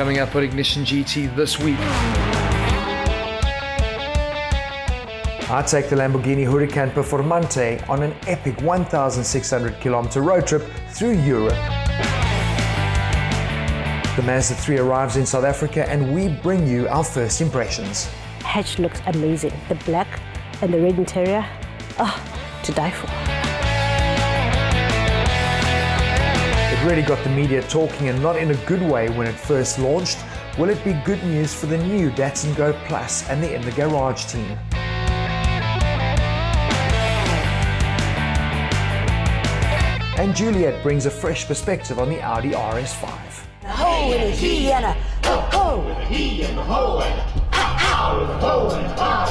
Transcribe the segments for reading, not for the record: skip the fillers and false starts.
coming up on Ignition GT this week. I take the Lamborghini Huracan Performante on an epic 1,600 kilometer road trip through Europe. The Mazda 3 arrives in South Africa and we bring you our first impressions. Hatch looks amazing. The black and the red interior, to die for. It really got the media talking, and not in a good way when it first launched. Will it be good news for the new Datsun Go Plus and the In the Garage team? And Juliet brings a fresh perspective on the Audi RS5. Ho and a he and a ho ho. He and a ho and a ow and a ho and a ow.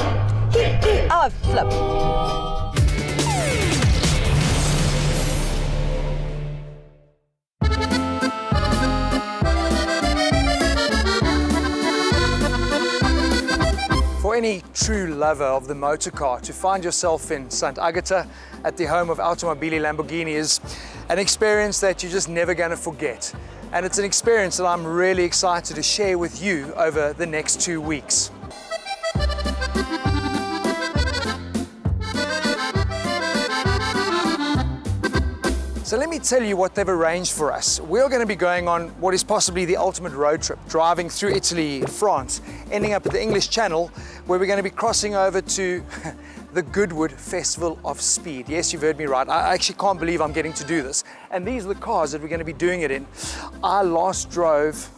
Oh, flip. For any true lover of the motor car, to find yourself in St. Agatha at the home of Automobili Lamborghini is an experience that you're just never going to forget. And it's an experience that I'm really excited to share with you over the next 2 weeks. So let me tell you what they've arranged for us. We're going to be going on what is possibly the ultimate road trip, driving through Italy and France, ending up at the English Channel, where we're going to be crossing over to the Goodwood Festival of Speed. Yes, you've heard me right. I actually can't believe I'm getting to do this. And these are the cars that we're going to be doing it in. I last drove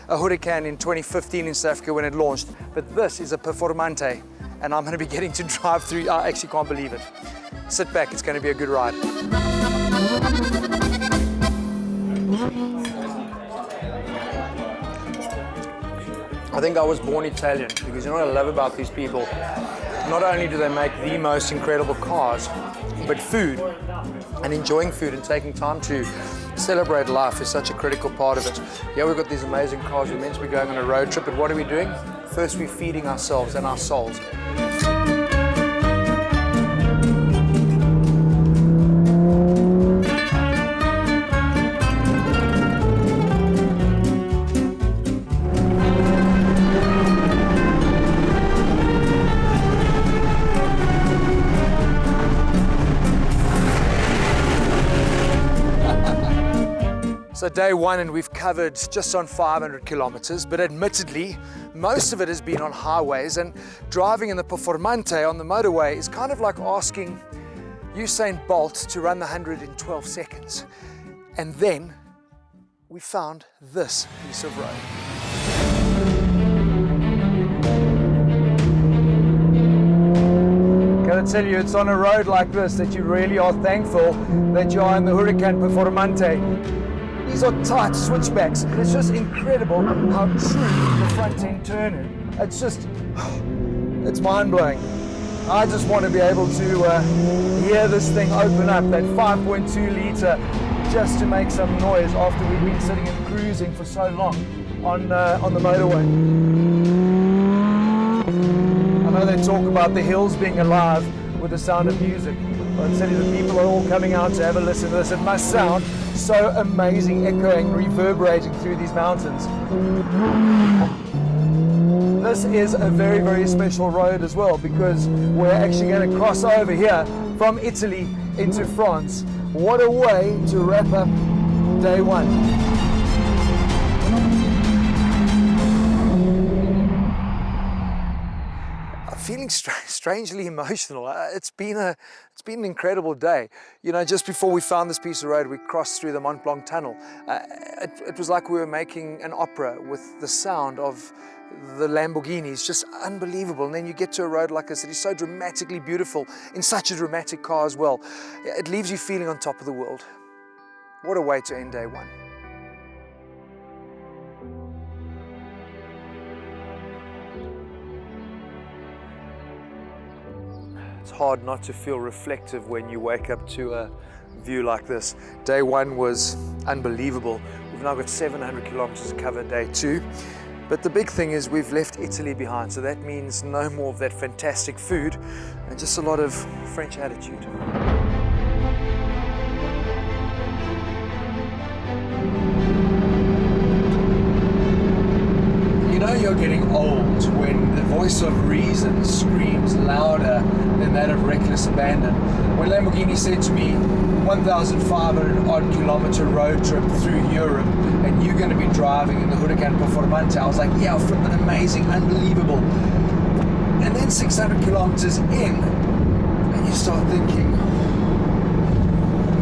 a Huracan in 2015 in South Africa when it launched, but this is a Performante, and I'm going to be getting to drive through. I actually can't believe it. Sit back, it's going to be a good ride. I think I was born Italian, because you know what I love about these people? Not only do they make the most incredible cars, but food, and enjoying food and taking time to celebrate life is such a critical part of it. Yeah, we've got these amazing cars. We're meant to be going on a road trip, but what are we doing? First, we're feeding ourselves and our souls. So day one, and we've covered just on 500 kilometers, but admittedly, most of it has been on highways, and driving in the Performante on the motorway is kind of like asking Usain Bolt to run the 100 in 12 seconds. And then we found this piece of road. Gotta tell you, it's on a road like this that you really are thankful that you are in the Huracan Performante. These are tight switchbacks. It's just incredible how true the front end turn is. It's mind-blowing. I just want to be able to hear this thing open up, that 5.2 litre, just to make some noise after we've been sitting and cruising for so long on the motorway. I know they talk about the hills being alive with the sound of music. I'll tell you, the people are all coming out to have a listen to this. It must sound so amazing, echoing, reverberating through these mountains. This is a very, very special road as well, because we're actually going to cross over here from Italy into France. What a way to wrap up day one. Feeling strangely emotional. It's been an incredible day. You know, just before we found this piece of road, we crossed through the Mont Blanc tunnel. It was like we were making an opera with the sound of the Lamborghinis, just unbelievable. And then you get to a road like this. It is so dramatically beautiful in such a dramatic car as well. It leaves you feeling on top of the world. What a way to end day one. It's hard not to feel reflective when you wake up to a view like this. Day one was unbelievable. We've now got 700 kilometers to cover day two. But the big thing is we've left Italy behind, so that means no more of that fantastic food and just a lot of French attitude. you're getting old when the voice of reason screams louder than that of reckless abandon. When Lamborghini said to me, 1,500 odd kilometer road trip through Europe, and you're going to be driving in the Huracan Performante, I was like, yeah, flipping amazing, unbelievable. And then 600 kilometers in, and you start thinking,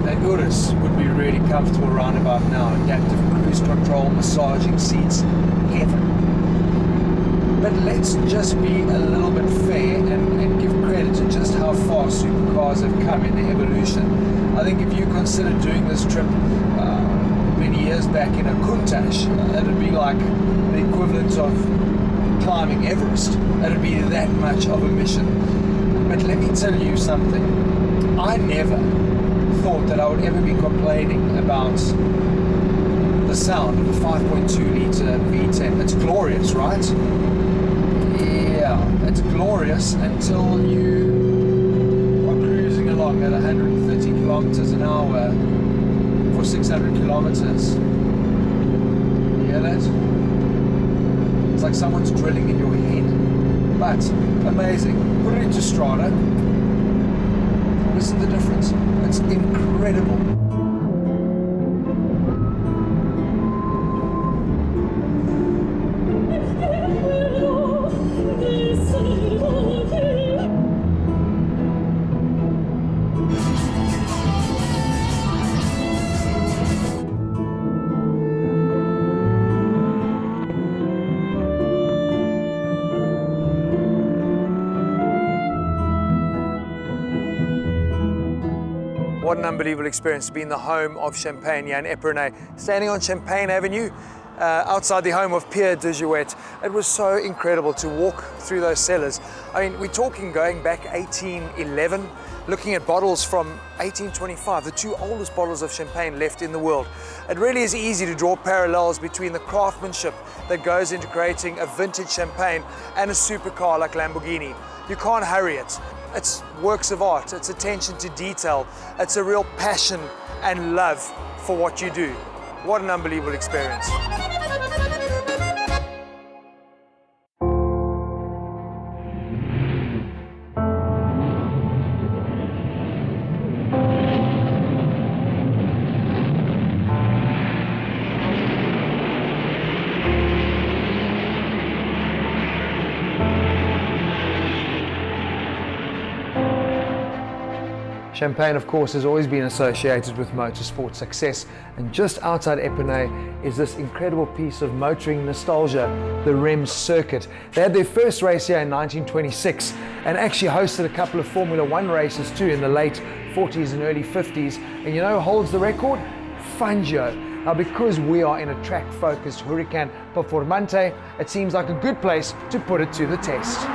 that Urus would be really comfortable around about now. Adaptive cruise control, massaging seats, heaven. But let's just be a little bit fair and give credit to just how far supercars have come in their evolution. I think if you consider doing this trip many years back in a Countach, it'd be like the equivalent of climbing Everest. It'd be that much of a mission. But let me tell you something. I never thought that I would ever be complaining about the sound of a 5.2 litre V10. It's glorious, right? Yeah, it's glorious until you are cruising along at 130 kilometers an hour for 600 kilometers. You hear that? It's like someone's drilling in your head. But amazing. Put it into Strada. Listen to the difference. It's incredible. What an unbelievable experience to be in the home of Champagne here in Epernay, standing on Champagne Avenue, outside the home of Pierre de Juliet. It was so incredible to walk through those cellars. I mean, we're talking going back 1811, looking at bottles from 1825, the two oldest bottles of champagne left in the world. It really is easy to draw parallels between the craftsmanship that goes into creating a vintage champagne and a supercar like Lamborghini. You can't hurry it. It's works of art, it's attention to detail, it's a real passion and love for what you do. What an unbelievable experience. Champagne, of course, has always been associated with motorsport success, and just outside Epernay is this incredible piece of motoring nostalgia, the Reims circuit. They had their first race here in 1926 and actually hosted a couple of Formula One races too in the late 40s and early 50s. And you know who holds the record? Fangio. Now, because we are in a track-focused Huracan Performante, it seems like a good place to put it to the test.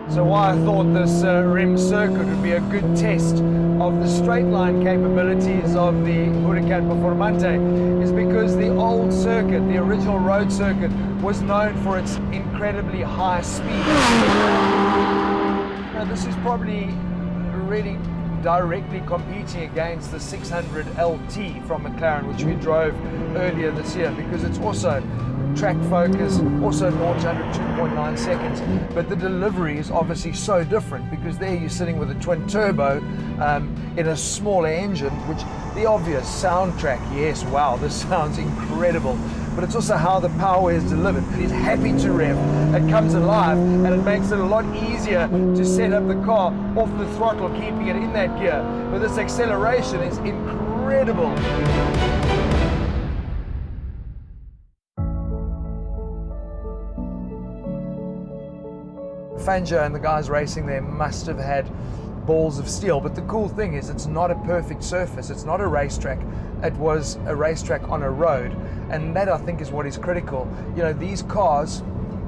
So why I thought this Reims circuit would be a good test of the straight line capabilities of the Huracan Performante is because the old circuit, the original road circuit, was known for its incredibly high speed. Now, this is probably really directly competing against the 600 LT from McLaren, which we drove earlier this year, because it's also track focus, also 0 to 102.9 seconds, but the delivery is obviously so different because there you're sitting with a twin turbo in a smaller engine, which the obvious soundtrack, yes, wow, this sounds incredible, but it's also how the power is delivered. It is happy to rev, it comes alive, and it makes it a lot easier to set up the car off the throttle, keeping it in that gear. But this acceleration is incredible. Fangio and the guys racing there must have had balls of steel, but the cool thing is it's not a perfect surface, it's not a racetrack, it was a racetrack on a road, and that I think is what is critical. You know, these cars,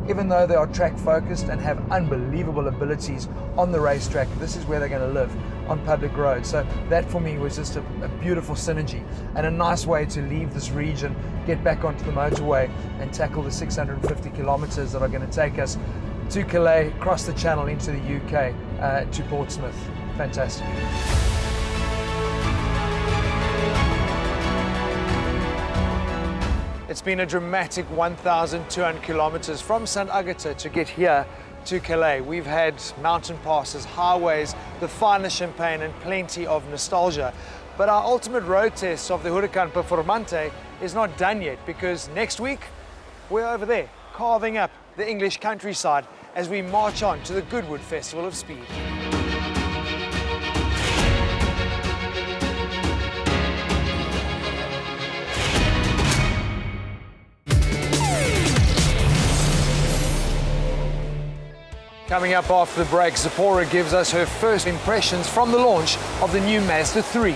even though they are track focused and have unbelievable abilities on the racetrack, this is where they're going to live, on public roads. So that for me was just a beautiful synergy and a nice way to leave this region, get back onto the motorway and tackle the 650 kilometers that are going to take us to Calais, across the channel into the UK, to Portsmouth. Fantastic. It's been a dramatic 1,200 kilometers from St. Agatha to get here to Calais. We've had mountain passes, highways, the finest champagne and plenty of nostalgia. But our ultimate road test of the Huracan Performante is not done yet, because next week we're over there, carving up the English countryside as we march on to the Goodwood Festival of Speed. Coming up after the break, Zipporah gives us her first impressions from the launch of the new Mazda 3.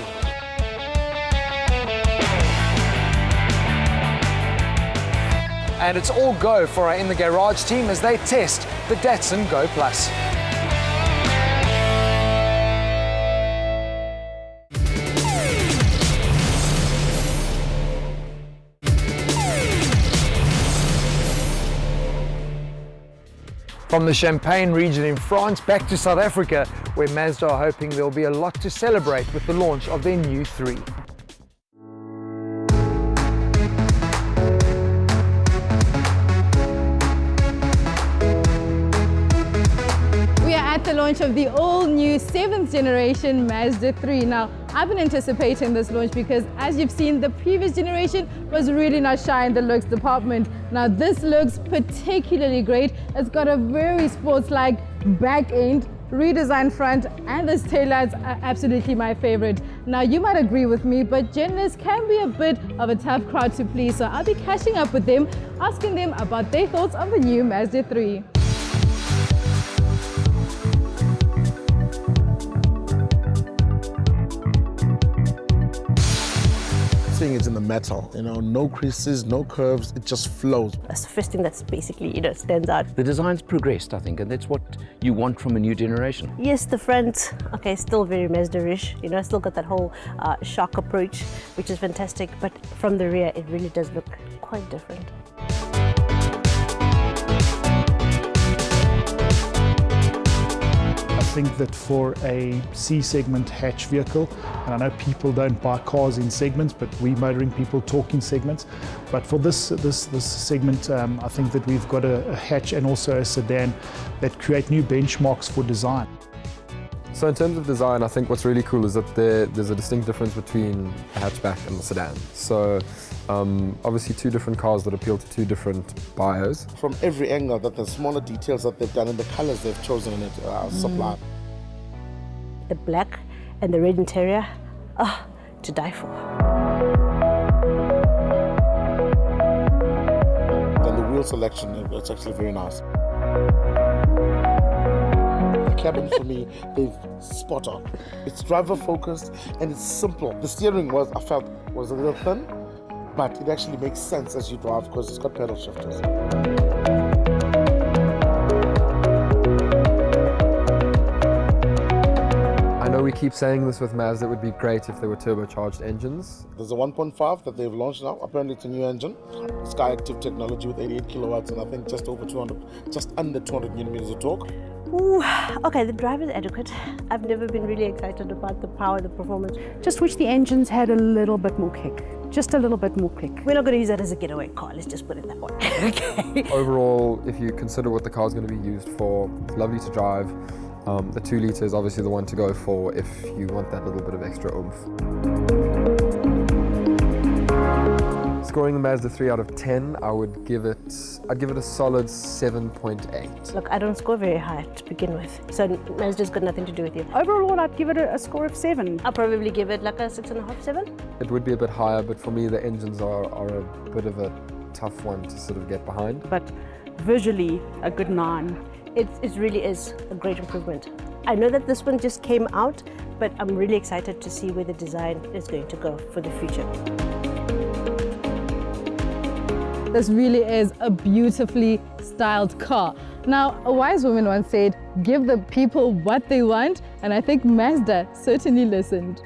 And it's all go for our In the Garage team as they test the Datsun Go Plus. From the Champagne region in France back to South Africa, where Mazda are hoping there'll be a lot to celebrate with the launch of their new 3. We are at the launch of the all-new 7th generation Mazda 3. Now, I've been anticipating this launch because, as you've seen, the previous generation was really not shy in the looks department. Now, this looks particularly great. It's got a very sports-like back end, redesigned front, and the taillights are absolutely my favorite. Now, you might agree with me, but journalists can be a bit of a tough crowd to please, so I'll be catching up with them, asking them about their thoughts on the new Mazda 3. Is in the metal, no creases, no curves, it just flows. That's the first thing that's basically, stands out. The design's progressed, I think, and that's what you want from a new generation. Yes, the front, okay, still very Mazda-ish, still got that whole shock approach, which is fantastic, but from the rear, it really does look quite different. I think that for a C-segment hatch vehicle, and I know people don't buy cars in segments, but we motoring people talk in segments. But for this segment, I think that we've got a hatch and also a sedan that create new benchmarks for design. So in terms of design, I think what's really cool is that there's a distinct difference between a hatchback and the sedan. So obviously 2 different cars that appeal to 2 different buyers. From every angle, that the smaller details that they've done and the colors they've chosen in it are sublime. The black and the red interior, to die for. And the wheel selection, it's actually very nice. The cabin for me, they've spot on. It's driver focused and it's simple. The steering I felt was a little thin, but it actually makes sense as you drive because it's got pedal shifters. I know we keep saying this with Mazda, it would be great if there were turbocharged engines. There's a 1.5 that they've launched now. Apparently it's a new engine. Sky Active technology with 88 kilowatts and I think just under 200 millimeters of torque. Ooh, okay, the drive is adequate. I've never been really excited about the power, the performance. Just wish the engines had a little bit more kick. Just a little bit more kick. We're not going to use that as a getaway car, let's just put it that way. Okay. Overall, if you consider what the car is going to be used for, it's lovely to drive. The 2 litre is obviously the one to go for if you want that little bit of extra oomph. Scoring the Mazda 3 out of 10, I'd give it a solid 7.8. Look, I don't score very high to begin with, so Mazda's got nothing to do with you. Overall, I'd give it a score of 7. I'll probably give it like a 6.5, 7. It would be a bit higher, but for me the engines are a bit of a tough one to sort of get behind. But visually, a good 9. It really is a great improvement. I know that this one just came out, but I'm really excited to see where the design is going to go for the future. This really is a beautifully styled car. Now, a wise woman once said, give the people what they want, and I think Mazda certainly listened.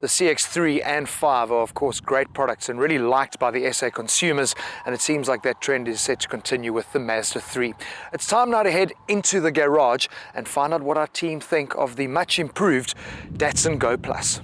The CX-3 and 5 are of course great products and really liked by the SA consumers, and it seems like that trend is set to continue with the Mazda 3. It's time now to head into the garage and find out what our team think of the much improved Datsun Go Plus.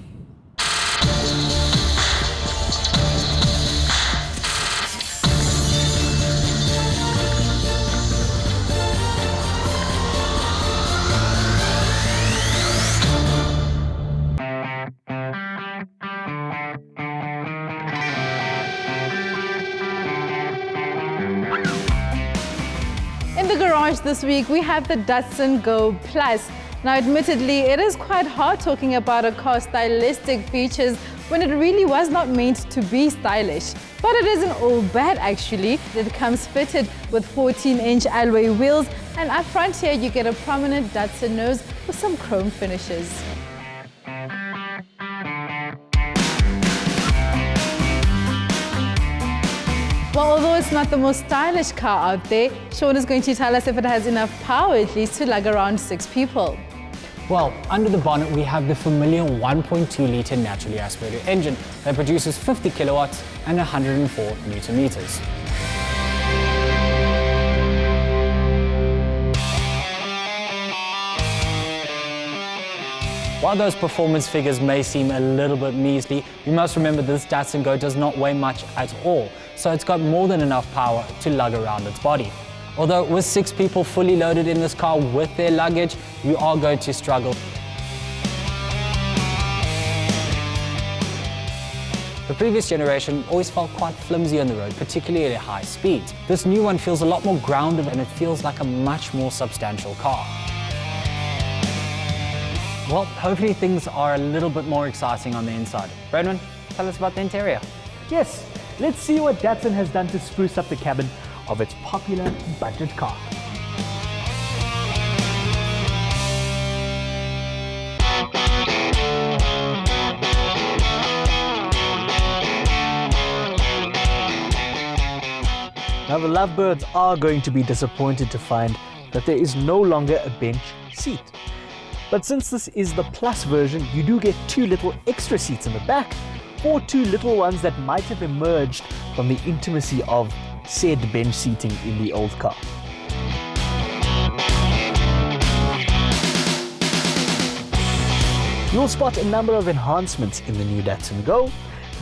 This week we have the Datsun Go Plus. Now admittedly it is quite hard talking about a car's stylistic features when it really was not meant to be stylish. But it isn't all bad actually. It comes fitted with 14-inch alloy wheels, and up front here you get a prominent Datsun nose with some chrome finishes. Well, although it's not the most stylish car out there, Sean is going to tell us if it has enough power at least to lug around 6 people. Well, under the bonnet we have the familiar 1.2-litre naturally aspirated engine that produces 50 kilowatts and 104 newton meters. While those performance figures may seem a little bit measly, you must remember this Datsun Go does not weigh much at all, so it's got more than enough power to lug around its body. Although with 6 people fully loaded in this car with their luggage, you are going to struggle. The previous generation always felt quite flimsy on the road, particularly at high speeds. This new one feels a lot more grounded and it feels like a much more substantial car. Well, hopefully things are a little bit more exciting on the inside. Brendan, tell us about the interior. Yes, let's see what Datsun has done to spruce up the cabin of its popular budget car. Now the lovebirds are going to be disappointed to find that there is no longer a bench seat. But since this is the Plus version, you do get 2 little extra seats in the back, or 2 little ones that might have emerged from the intimacy of said bench seating in the old car. You'll spot a number of enhancements in the new Datsun Go,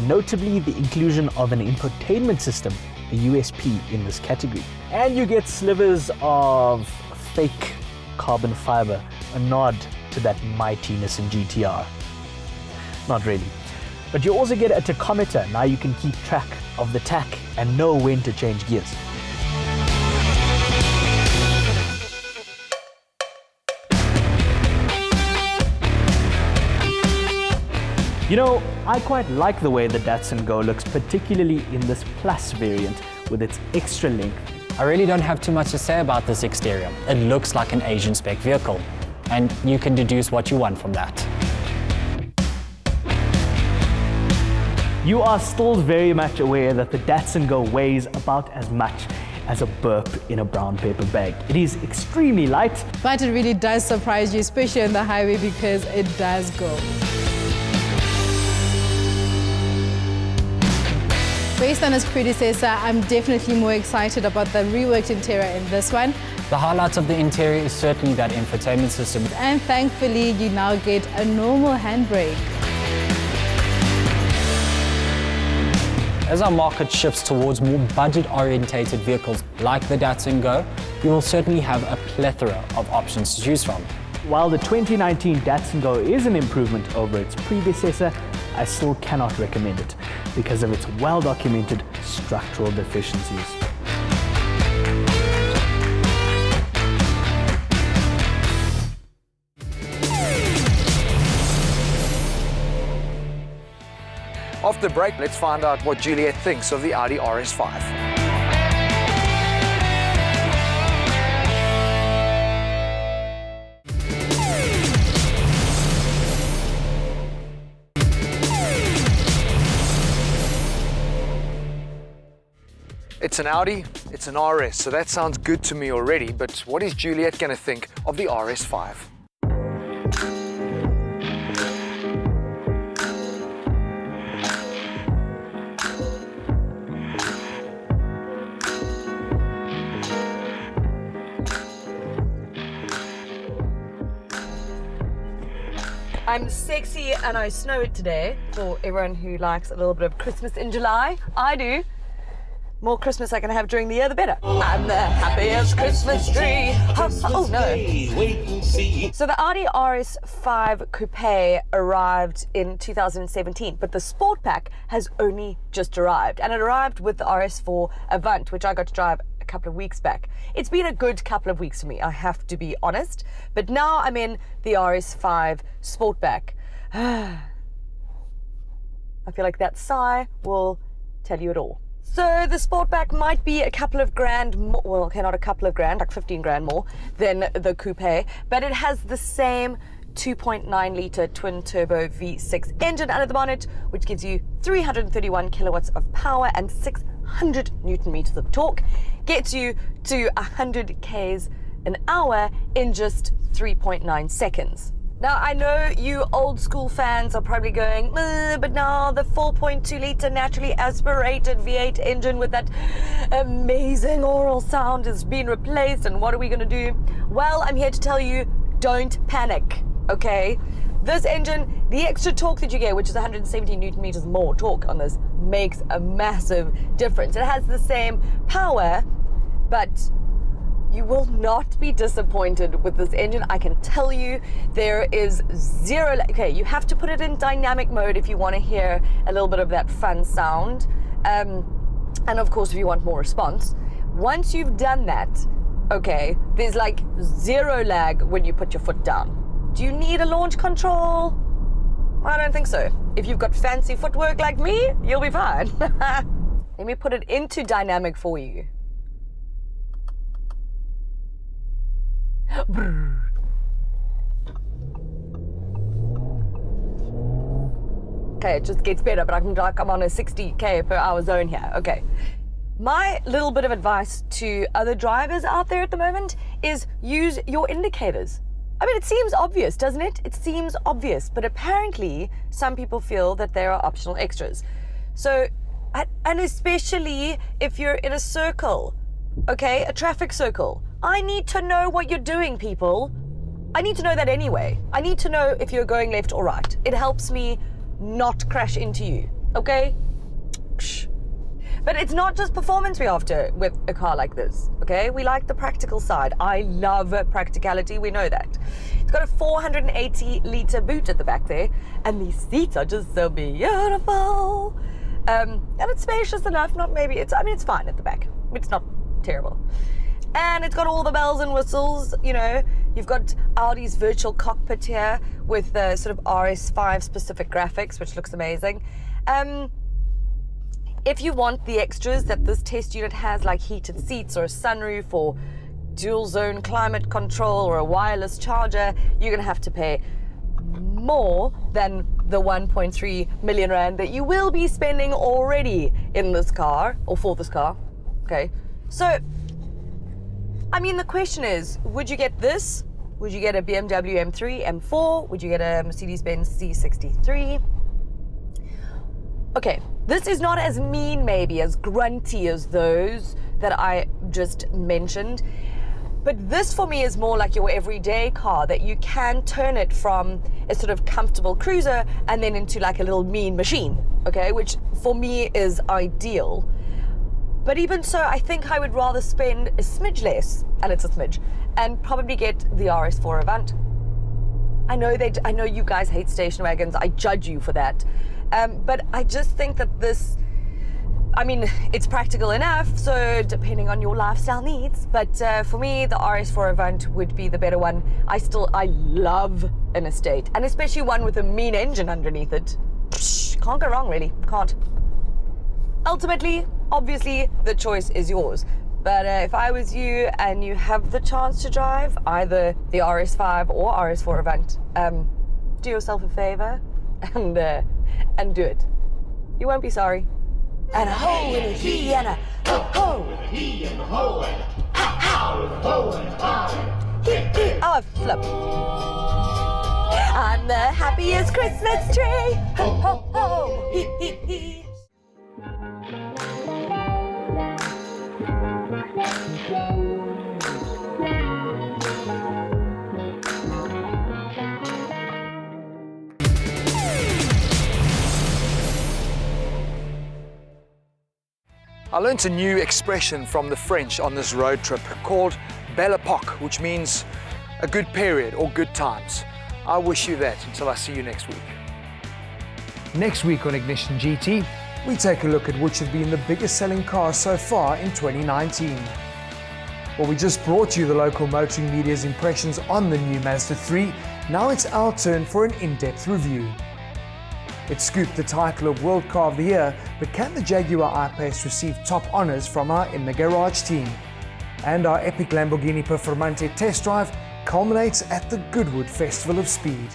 notably the inclusion of an infotainment system, a USP in this category. And you get slivers of fake carbon fiber, a nod to that mighty Nissan GTR. Not really. But you also get a tachometer. Now you can keep track of the tach and know when to change gears. You know, I quite like the way the Datsun Go looks, particularly in this Plus variant with its extra length. I really don't have too much to say about this exterior. It looks like an Asian spec vehicle, and you can deduce what you want from that. You are still very much aware that the Datsun Go weighs about as much as a burp in a brown paper bag. It is extremely light. But it really does surprise you, especially on the highway, because it does go. Based on its predecessor, I'm definitely more excited about the reworked interior in this one. The highlight of the interior is certainly that infotainment system. And thankfully, you now get a normal handbrake. As our market shifts towards more budget-orientated vehicles like the Datsun Go, you will certainly have a plethora of options to choose from. While the 2019 Datsun Go is an improvement over its predecessor, I still cannot recommend it because of its well-documented structural deficiencies. After the break, let's find out what Juliet thinks of the Audi RS5. It's an Audi, it's an RS, so that sounds good to me already, but what is Juliet going to think of the RS5? I'm sexy and I snow it today for everyone who likes a little bit of Christmas in July. I do. More Christmas I can have during the year, the better. I'm the happiest Christmas tree. Oh no. So the Audi RS5 Coupe arrived in 2017, but the Sportback has only just arrived. And it arrived with the RS4 Avant, which I got to drive a couple of weeks back. It's been a good couple of weeks for me, I have to be honest. But now I'm in the RS5 Sportback. I feel like that sigh will tell you it all. So the Sportback might be a couple of grand more, well, okay, not a couple of grand, like 15 grand more than the Coupe, but it has the same 2.9 litre twin turbo V6 engine under the bonnet, which gives you 331 kilowatts of power and 600 Newton meters of torque, gets you to 100 k's an hour in just 3.9 seconds. Now, I know you old school fans are probably going, but now the 4.2 litre naturally aspirated V8 engine with that amazing oral sound has been replaced, and what are we going to do? Well, I'm here to tell you, don't panic, okay? This engine, the extra torque that you get, which is 170 Newton meters more torque on this, makes a massive difference. It has the same power, but you will not be disappointed with this engine. I can tell you there is zero, okay, you have to put it in dynamic mode if you want to hear a little bit of that fun sound. And of course, if you want more response. Once you've done that, okay, there's like zero lag when you put your foot down. Do you need a launch control? I don't think so. If you've got fancy footwork like me, you'll be fine. Let me put it into dynamic for you. Okay, it just gets better, but I'm on a 60k per hour zone here. Okay. My little bit of advice to other drivers out there at the moment is use your indicators. I mean, it seems obvious, doesn't it? It seems obvious, but apparently some people feel that there are optional extras. So, and especially if you're in a circle, okay, a traffic circle. I need to know what you're doing, people. I need to know that anyway. I need to know if you're going left or right. It helps me not crash into you, okay? But it's not just performance we're after with a car like this, okay? We like the practical side. I love practicality, we know that. It's got a 480 litre boot at the back there, and these seats are just so beautiful. And it's spacious enough, I mean, it's fine at the back. It's not terrible. And it's got all the bells and whistles, you know. You've got Audi's virtual cockpit here with the sort of RS5 specific graphics, which looks amazing. If you want the extras that this test unit has, like heated seats or a sunroof or dual zone climate control or a wireless charger, you're gonna have to pay more than the 1.3 million rand that you will be spending already in this car, or for this car, okay? So, I mean, the question is, would you get this? Would you get a BMW M3, M4? Would you get a Mercedes-Benz C63? Okay, this is not as mean, maybe, as grunty as those that I just mentioned. But this, for me, is more like your everyday car, that you can turn it from a sort of comfortable cruiser and then into like a little mean machine, okay? Which, for me, is ideal. But even so, I think I would rather spend a smidge less, and it's a smidge, and probably get the RS4 Avant. I know you guys hate station wagons. I judge you for that. But I just think that this, I mean, it's practical enough, so depending on your lifestyle needs. But for me, the RS4 Avant would be the better one. I love an estate, and especially one with a mean engine underneath it. Can't go wrong, really. Can't. Ultimately, obviously, the choice is yours. But if I was you and you have the chance to drive either the RS5 or RS4 Avant, do yourself a favor and do it. You won't be sorry. And a ho and a he and a ho ho. And a he and a ho and a ow and a ho and a ow. Oh, flip. I'm the happiest Christmas tree. Ho ho ho. He he he. I learnt a new expression from the French on this road trip called Belle Époque, which means a good period or good times. I wish you that until I see you next week. Next week on Ignition GT, we take a look at which have been the biggest selling cars so far in 2019. Well, we just brought you the local motoring media's impressions on the new Mazda 3. Now it's our turn for an in-depth review. It scooped the title of World Car of the Year, but can the Jaguar I-Pace receive top honours from our In the Garage team? And our epic Lamborghini Performante test drive culminates at the Goodwood Festival of Speed.